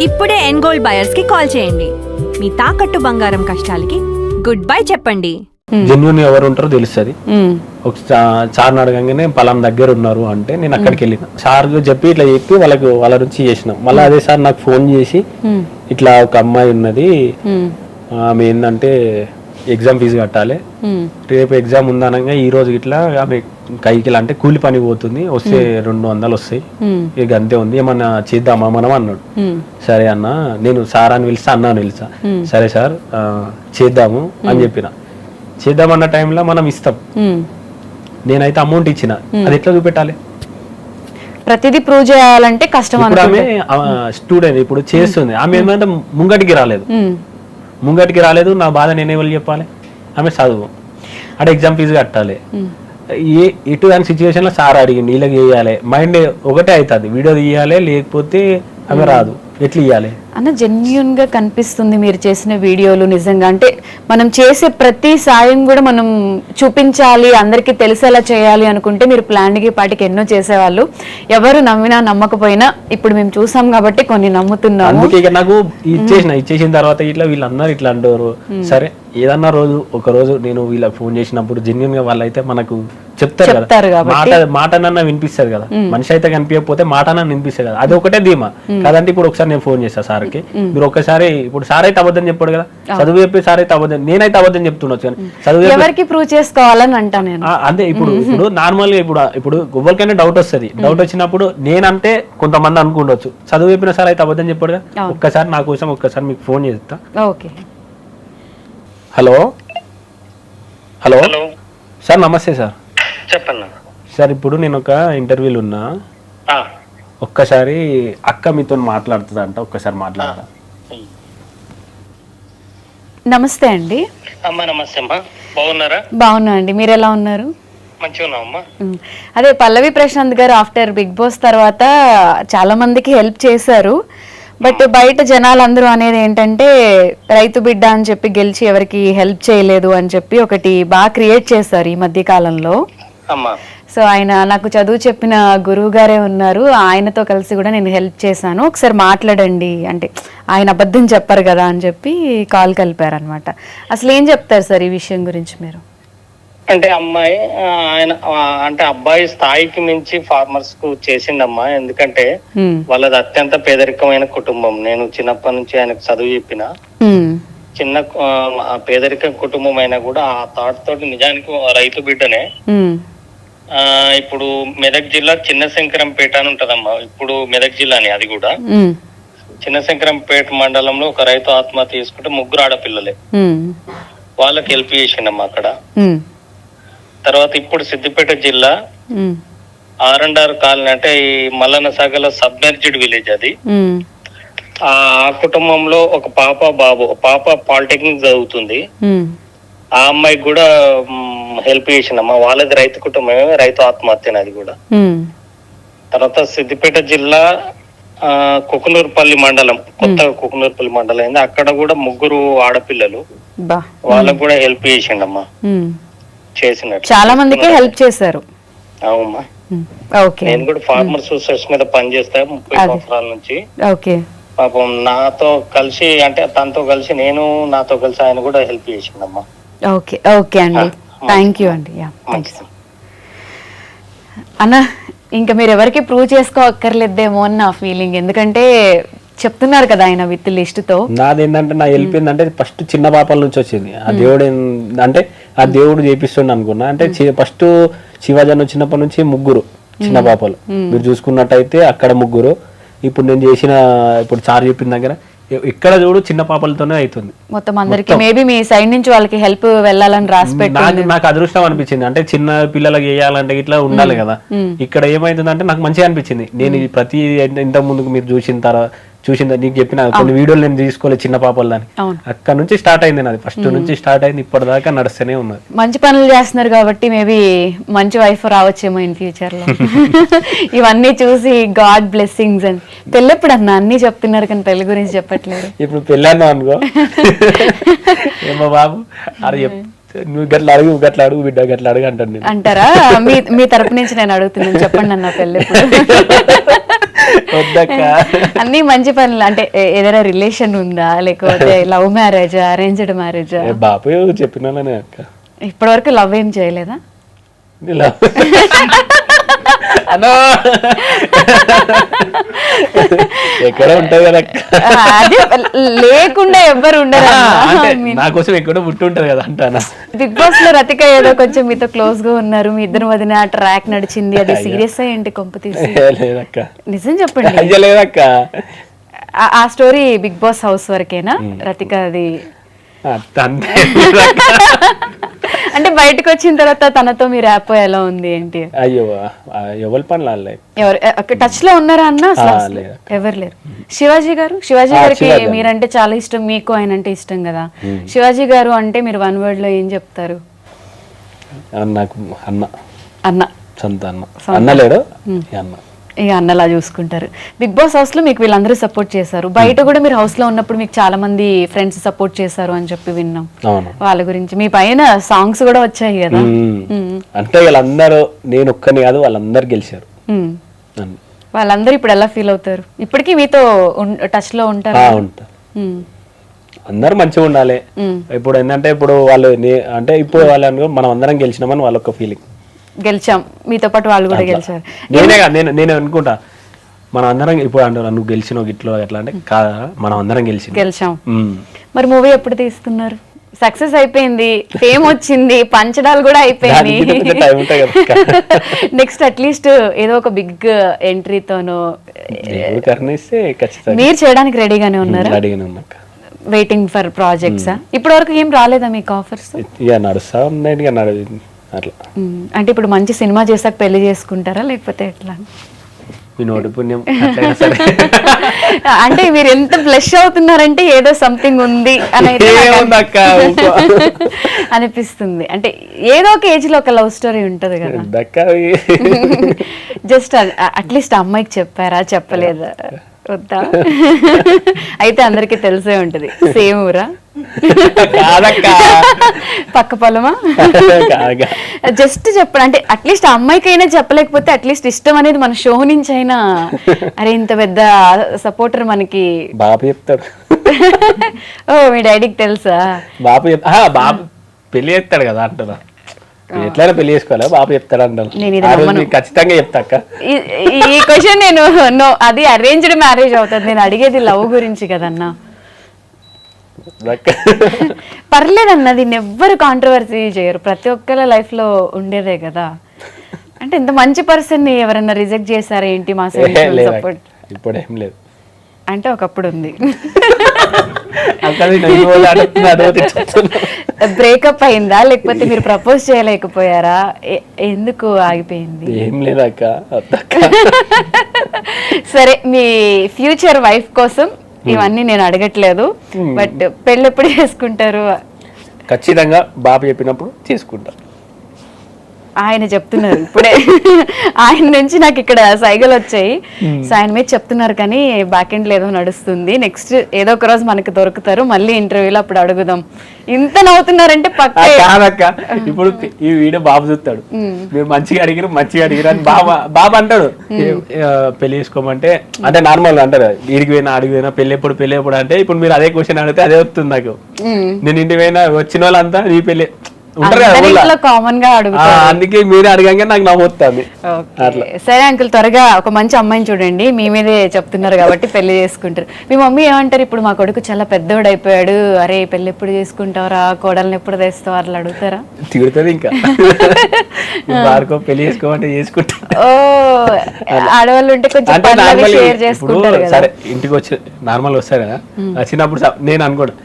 ఇప్పుడే ఎన్గోల్డ్ బయర్స్ కి కాల్ చేయండి. మీ తాకట్టు బంగారం కష్టాలకి గుడ్ బై చెప్పండి. జెన్యున్ ఎవరు ఉంటారో తెలుస్తుంది. ఒక సార్ని అడగంగానే పలానా దగ్గర ఉన్నారు అంటే నేను అక్కడికి వెళ్ళిన సార్ చెప్పి ఇట్లా చెప్పి వాళ్ళ నుంచి చేసినాం. మళ్ళీ అదే సార్ నాకు ఫోన్ చేసి ఇట్లా ఒక అమ్మాయి ఉన్నది, ఆమె ఏంటంటే ఎగ్జామ్ ఫీజు కట్టాలి, రేపు ఎగ్జామ్ ఉందనగా ఈ రోజు ఇట్లా ఆమె కైకిలా అంటే కూలి పని పోతుంది, వస్తే 200 వస్తాయి, ఇక అంతే ఉంది, ఏమన్నా చేద్దామా మనం అన్నాడు. సరే అన్న, నేను సార్ అని పిలిస్తా, అన్న అని పిలిచా. సరే సార్ చేద్దాము అని చెప్పిన. చేద్దామన్న టైంలో మనం ఇస్తాం. నేనైతే అమౌంట్ ఇచ్చిన, అది ఎట్లా చూపెట్టాలి? ప్రతిదీ ప్రూవ్ చేయాలంటే కష్టం. ఆమె స్టూడెంట్ ఇప్పుడు చేస్తుంది, ఆమె ఏంటంటే ముంగటికి రాలేదు. నా బాధ నేనే వాళ్ళు చెప్పాలి? ఆమె చదువు అంటే ఎగ్జామ్ ఫీజు కట్టాలి. ఇటు దాని సిచ్యువేషన్ లో సార్ అడిగింది వీళ్ళకి చేయాలి, మైండ్ ఒకటే అవుతుంది, వీడియో తీయాలి లేకపోతే ఆమె రాదు, ఎట్లా ఇయ్యాలి అన్న? జెన్యున్ గా కనిపిస్తుంది మీరు చేసిన వీడియోలు. నిజంగా అంటే మనం చేసే ప్రతి సాయం కూడా మనం చూపించాలి, అందరికి తెలిసేలా చేయాలి అనుకుంటే మీరు ప్లాన్ కి పాటికి ఎన్నో చేసేవాళ్ళు. ఎవరు నమ్మినా నమ్మకపోయినా ఇప్పుడు మేము చూసాం కాబట్టి కొన్ని నమ్ముతున్నాము. అందుకే ఇక నాకు ఇచ్చేసిన తర్వాత ఇట్లా వీళ్ళందరూ ఇట్లా అంటారు. సరే ఏదన్నా ఒక రోజు నేను వీళ్ళకి ఫోన్ చేసినప్పుడు జెన్యున్ గా వాళ్ళైతే మనకు చెప్తారు కదా, మాటనన్నా వినిపిస్తారు కదా. మనిషి అయితే కనిపించకపోతే మాటనన్నా వినిపిస్తారు కదా, అది ఒకటే ధీమా కదంటే. ఇప్పుడు ఒకసారి నేను ఫోన్ చేస్తా సార్కి, మీరు ఒక్కసారి ఇప్పుడు సార్ అయితే అబద్ధం చెప్పాడు కదా, చదువు చెప్పి సార్ అయితే అబద్ధం, నేనైతే అబద్ధం చెప్తుండొచ్చు కానీ చదువు ఎవరికి ప్రూవ్ చేసుకోవాలని అంటా నేను. అంతే. ఇప్పుడు నార్మల్ గా ఇప్పుడు ఎవరికైనా డౌట్ వస్తుంది, డౌట్ వచ్చినప్పుడు నేనంటే కొంతమంది అనుకుండొచ్చు, చదువు చెప్పిన సార్ అయితే అబద్ధం చెప్పాడు కదా. ఒక్కసారి నా కోసం ఒక్కసారి మీకు ఫోన్ చేస్తా. ఓకే. హలో సార్, నమస్తే సార్. చెప్పండి సార్, ఇప్పుడు నేను ఒక ఇంటర్వ్యూలు ఉన్నా, ఒక్కసారి అక్క మీతో మాట్లాడుతుందా అంట, ఒక్కసారి మాట్లాడతా. నమస్తే అండి. అమ్మా నమస్తే అమ్మా, బాగున్నారా? బాగున్నా అండి, మీరు ఎలా ఉన్నారు? మంచిగా ఉన్నావమ్మా. అదే పల్లవి ప్రశాంత్ గారు ఆఫ్టర్ బిగ్ బాస్ తర్వాత చాలా మందికి హెల్ప్ చేశారు. బట్ బయట జనాలందరూ అనేది ఏంటంటే రైతు బిడ్డ అని చెప్పి గెలిచి ఎవరికి హెల్ప్ చేయలేదు అని చెప్పి ఒకటి బాగా క్రియేట్ చేశారు ఈ మధ్య కాలంలో. సో ఆయన నాకు చదువు చెప్పిన గురువు గారే ఉన్నారు, ఆయనతో కలిసి కూడా నేను హెల్ప్ చేశాను, ఒకసారి మాట్లాడండి అంటే ఆయన అబద్ధం చెప్పారు కదా అని చెప్పి కాల్ కలిపారు అనమాట. అసలు ఏం చెప్తారు సార్ ఈ విషయం గురించి మీరు? అంటే అమ్మాయి అంటే అబ్బాయి స్థాయికి మించి ఫార్మర్స్ కు చేసిండమ్మా. ఎందుకంటే వాళ్ళది అత్యంత పేదరికమైన కుటుంబం. నేను చిన్నప్పటి నుంచి ఆయనకు చదువు చెప్పిన, చిన్న పేదరిక కుటుంబం అయినా కూడా ఆ థాట్ తోటి నిజానికి రైతు బిడ్డనే. ఇప్పుడు మెదక్ జిల్లా చిన్న శంకరంపేట అని ఉంటదమ్మా, ఇప్పుడు మెదక్ జిల్లాని, అది కూడా చిన్న శంకరంపేట మండలంలో ఒక రైతు ఆత్మహత్య చేసుకుంటే 3 ఆడపిల్లలే, వాళ్ళకి హెల్ప్ చేసిండమ్మా అక్కడ. తర్వాత ఇప్పుడు సిద్దిపేట జిల్లా R&R కాలనీ అంటే ఈ మల్లన్న సాగర్లో సబ్మెర్జ్డ్ విలేజ్ అది. ఆ కుటుంబంలో ఒక బాబు పాప పాలిటెక్నిక్ చదువుతుంది. ఆ అమ్మాయికి కూడా హెల్ప్ చేసిందమ్మా. వాళ్ళది రైతు కుటుంబమే, రైతు ఆత్మహత్య అది కూడా. తర్వాత సిద్దిపేట జిల్లా కుకునూరుపల్లి మండలం, కొత్తగా కుకునూరుపల్లి మండలం అయింది, అక్కడ కూడా 3 ఆడపిల్లలు, వాళ్ళకు కూడా హెల్ప్ చేసిండమ్మా. చేసినట్టు చాలా మందికి హెల్ప్ చేశారు. అవునమ్మా. నేను కూడా ఫార్మర్ సూసైడ్స్ మీద పనిచేస్తా 30 సంవత్సరాల నుంచి. పాపం నాతో కలిసి అంటే తనతో కలిసి నేను, నాతో కలిసి ఆయన కూడా హెల్ప్ చేసిండమ్మా. ఓకే ఓకే అండి, థ్యాంక్ యూ అండి. అన్న, ఇంకా మీరు ఎవరికి ప్రూవ్ చేసుకోక్కర్లేదేమో అని నా ఫీలింగ్, ఎందుకంటే చెప్తున్నారు కదా ఆయన విత్ లిస్ట్ తో. నాదేంటంటే నా హెల్ప్ ఏంటంటే ఫస్ట్ చిన్న పాపల నుంచి వచ్చింది. ఆ దేవుడు అంటే ఆ దేవుడు చేపిస్తుండ అనుకున్నా. అంటే ఫస్ట్ శివాజన్ వచ్చినప్పటి నుంచి 3 చిన్న పాపలు మీరు చూసుకున్నట్టయితే అక్కడ 3. ఇప్పుడు నేను చేసిన ఇప్పుడు సార్ చెప్పిన దగ్గర ఇక్కడ చూడు చిన్న పాపలతోనే అవుతుంది మొత్తం అందరికి. మేబీ మీ సైడ్ నుంచి వాళ్ళకి హెల్ప్ వెళ్ళాలని రాసి పెట్టి నాకు అదృష్టం అనిపించింది. అంటే చిన్న పిల్లలకి చేయాలంటే ఇట్లా ఉండాలి కదా. ఇక్కడ ఏమైతుందంటే నాకు మంచిగా అనిపించింది. నేను ప్రతి ఇంత ముందుకు మీరు చూసిందా నీకు చెప్పిన కొన్ని వీడియోలు నేను తీసుకోలేదు చిన్న పాపలు దాన్ని, అక్కడ నుంచి స్టార్ట్ అయింది నాది. ఫస్ట్ నుంచి స్టార్ట్ అయింది, ఇప్పటిదాకా నడుస్తూనే ఉన్నది. మంచి పనులు చేస్తున్నారు కాబట్టి మేబీ మంచి వైఫ్ రావచ్చేమో ఇన్ ఫ్యూచర్ లో. ఇవన్నీ చూసి గాడ్ బ్లెస్సింగ్స్. అని పెళ్ళి ఎప్పుడు అన్న అన్ని చెప్తున్నారు కానీ పెళ్లి గురించి చెప్పట్లేదు. ఇప్పుడు పెళ్ళాను అనుకో, ఏమో బాబు అరే నువ్వు గట్ల అడుగు బిడ్డ గట్ల అడుగు అంటాను అంటారా? మీ తరపు నుంచి నేను అడుగుతున్నాను, చెప్పండి అన్న పెళ్ళి వద్దక్క. అన్ని మంచి పనులు. అంటే ఏదైనా రిలేషన్ ఉందా, లేకపోతే లవ్ మ్యారేజా, అరేంజ్డ్ మ్యారేజా? బాపు చెప్పినానే అక్క. ఇప్పటి వరకు లవ్ ఏం చేయలేదా? ఇలా అన్నో ఎక్కడ ఉంటది కదా అదే లేకుండా ఎవ్వరు ఉండరు. నా కోసం ఎక్కడో పుట్టి ఉంటది కదా అంటానా. బిగ్ బాస్ లో రతిక ఏదో కొంచెం మీతో క్లోజ్ గా ఉన్నారు, మీ ఇద్దరు వదిన ట్రాక్ నడిచింది, అది సీరియస్ ఏంటి కొంప తీసి? లేదక్క, నిజం చెప్పండి. అయ్య లేదక్క. ఆ స్టోరీ బిగ్ బాస్ హౌస్ వరకేనా రతిక? అది అంటే బయటకు వచ్చిన తర్వాత తనతో మీ ర్యాప్ ఎలా ఉంది ఏంటి? అయ్యో ఎవరి పనులు ఎవరు టచ్ లో ఉన్నారా అన్న? ఎవరు లేరు. శివాజీ గారికి మీరంటే చాలా ఇష్టం, మీకు ఆయన అంటే ఇష్టం కదా. శివాజీ గారు అంటే మీరు వన్ వర్డ్ లో ఏం చెప్తారు? నాకు అన్న. అన్న, సొంత అన్న. అన్న లేడు, అన్న. ఇక అన్నలా చూసుకుంటారు. బిగ్ బాస్ హౌస్ లో మీకు వీళ్ళందరూ సపోర్ట్ చేశారు, బయట కూడా మీరు హౌస్ లో ఉన్నప్పుడు మీకు చాలా మంది ఫ్రెండ్స్ సపోర్ట్ చేశారు అని చెప్పి విన్నాం. వాళ్ళ గురించి మీ పైన సాంగ్స్ కూడా వచ్చాయి కదా. అంటే వీళ్ళందరూ, నేను ఒక్కని కాదు, వాళ్ళందరూ గెలిచారు. వాళ్ళందరూ ఇప్పుడు ఎలా ఫీల్ అవుతారు? ఇప్పటికీ మీతో టచ్ లో ఉంటారు? అందరూ మంచిగా ఉండాలి. ఇప్పుడు ఏంటంటే ఇప్పుడు వాళ్ళు అంటే ఇప్పుడు వాళ్ళు మనం అందరం గెలిచినామని వాళ్ళొక్క ఫీలింగ్. గెలిచాం, మీతో పాటు వాళ్ళు కూడా గెలిచారు. నేను అనుకుంటా మనం అందరం ఇప్పుడు అంటే నువ్వు గెలిచినావు ఇట్లా ఎట్లా అంటే కాదా, మనం అందరం గెలిచాం. మరి మూవీ ఎప్పుడు తీస్తున్నారు? సక్సెస్ అయిపోయింది, ఫేమ్ వచ్చింది, పంచడాలు కూడా అయిపోయింది. నెక్స్ట్ అట్లీస్ట్ ఏదో ఒక బిగ్ ఎంట్రీతోనో మీరు చేయడానికి రెడీగానే ఉన్నారా? Waiting for projects. ఇప్పటి వరకు ఏం రాలేదా మీకు ఆఫర్స్? నడుస్తా అట్లా. అంటే ఇప్పుడు మంచి సినిమా చేసాక పెళ్లి చేసుకుంటారా లేకపోతే ఎట్లా? అంటే మీరు ఎంత ఫ్లెష్ అవుతున్నారంటే ఏదో సంథింగ్ ఉంది అని అనిపిస్తుంది. అంటే ఏదో ఒక ఏజ్ లో ఒక లవ్ స్టోరీ ఉంటది కదా. జస్ట్ అట్లీస్ట్ అమ్మాయికి చెప్పారా, చెప్పలేదా? వద్దా? అయితే అందరికి తెలిసే ఉంటది. సేమ్ ఊరా, పక్క పొలమా? జస్ట్ చెప్పండి. అంటే అట్లీస్ట్ అమ్మాయికైనా చెప్పలేకపోతే అట్లీస్ట్ ఇష్టం అనేది మన షో నుంచి అయినా, అరే ఇంత పెద్ద సపోర్టర్ మనకి బాబు చెప్తాడు. ఓ మీ డాడీకి తెలుసా? బాబు పెళ్లి చేస్తాడు కదా అంటున్నా. ఎట్లయినా పెళ్లి చేసుకోవాలి, బాబు చెప్తాడు అంటాను. ఖచ్చితంగా చెప్తాక. ఈ క్వశ్చన్ నేను నో, అది అరేంజ్డ్ మ్యారేజ్ అవుతుంది. నేను అడిగేది లవ్ గురించి కదన్నా. పర్లేదన్న, దీన్ని ఎవ్వరు కాంట్రవర్సీ చేయరు, ప్రతి ఒక్కరి లైఫ్ లో ఉండేదే కదా. అంటే ఇంత మంచి పర్సన్ ని ఎవరన్నా రిజెక్ట్ చేశారా ఏంటి? మా సైడ్ సపోర్ట్ ఇప్పుడు ఏం లేదు. అంటే ఒకప్పుడు ఉంది. బ్రేకప్ అయిందా లేకపోతే మీరు ప్రపోజ్ చేయలేకపోయారా? ఎందుకు ఆగిపోయింది? ఏం లేదక్క. సరే, మీ ఫ్యూచర్ వైఫ్ కోసం ఇవన్నీ నేను అడగట్లేదు, బట్ పెళ్ళి ఎప్పుడు చేసుకుంటారు? ఖచ్చితంగా బాబు చెప్పినప్పుడు చేసుకుంటా. ఆయన చెప్తున్నారు ఇప్పుడే. ఆయన నుంచి నాకు ఇక్కడ సైగలు వచ్చాయి. సో ఆయన మీద చెప్తున్నారు కానీ బ్యాక్ ఎండ్ ఏదో నడుస్తుంది. నెక్స్ట్ ఏదో ఒక రోజు మనకి దొరుకుతారు, మళ్ళీ ఇంటర్వ్యూలో అప్పుడు అడుగుదాం. ఇంత నవ్వుతున్నారంటే పక్క కాదక్క. ఇప్పుడు ఈ వీడియో బాబు చూస్తాడు, మీరు మంచిగా అడిగిరు అని బాబా అంటాడు. పెళ్లి చేసుకోమంటే అంటే నార్మల్ అంటారు, వీడికి పోయినా అడిగి పోయినా పెళ్లి ఎప్పుడు అంటే ఇప్పుడు మీరు అదే క్వశ్చన్ అడిగితే అదే వస్తుంది నాకు. నేను ఇంటికి పోయినా వచ్చిన వాళ్ళంతా నీ పెళ్లి కామన్ గా అడుగుతారు, అందుకే మీరు అడగంగా నాకు నవ్వుతుంది. సరే అంకుల్, త్వరగా ఒక మంచి అమ్మాయిని చూడండి, మీ మీదే చెప్తున్నారు కాబట్టి పెళ్లి చేసుకుంటారు. మీ మమ్మీ ఏమంటారు? ఇప్పుడు మా కొడుకు చాలా పెద్దోడు అయిపోయాడు, అరే పెళ్లి ఎప్పుడు చేసుకుంటావరా, కోడల్ని ఎప్పుడు తెస్తావు అట్లా అడుగుతారా? తిడుతుంది ఇంకా. పెళ్లి చేసుకోమంటే చేసుకుంటా. ఓ, ఆడవాళ్ళు ఉంటే కొంచెం షేర్ చేసుకుంటారు. సరే ఇంటికి వచ్చి నార్మల్ వస్తారు కదా, వచ్చినప్పుడు నేను అనుకోడు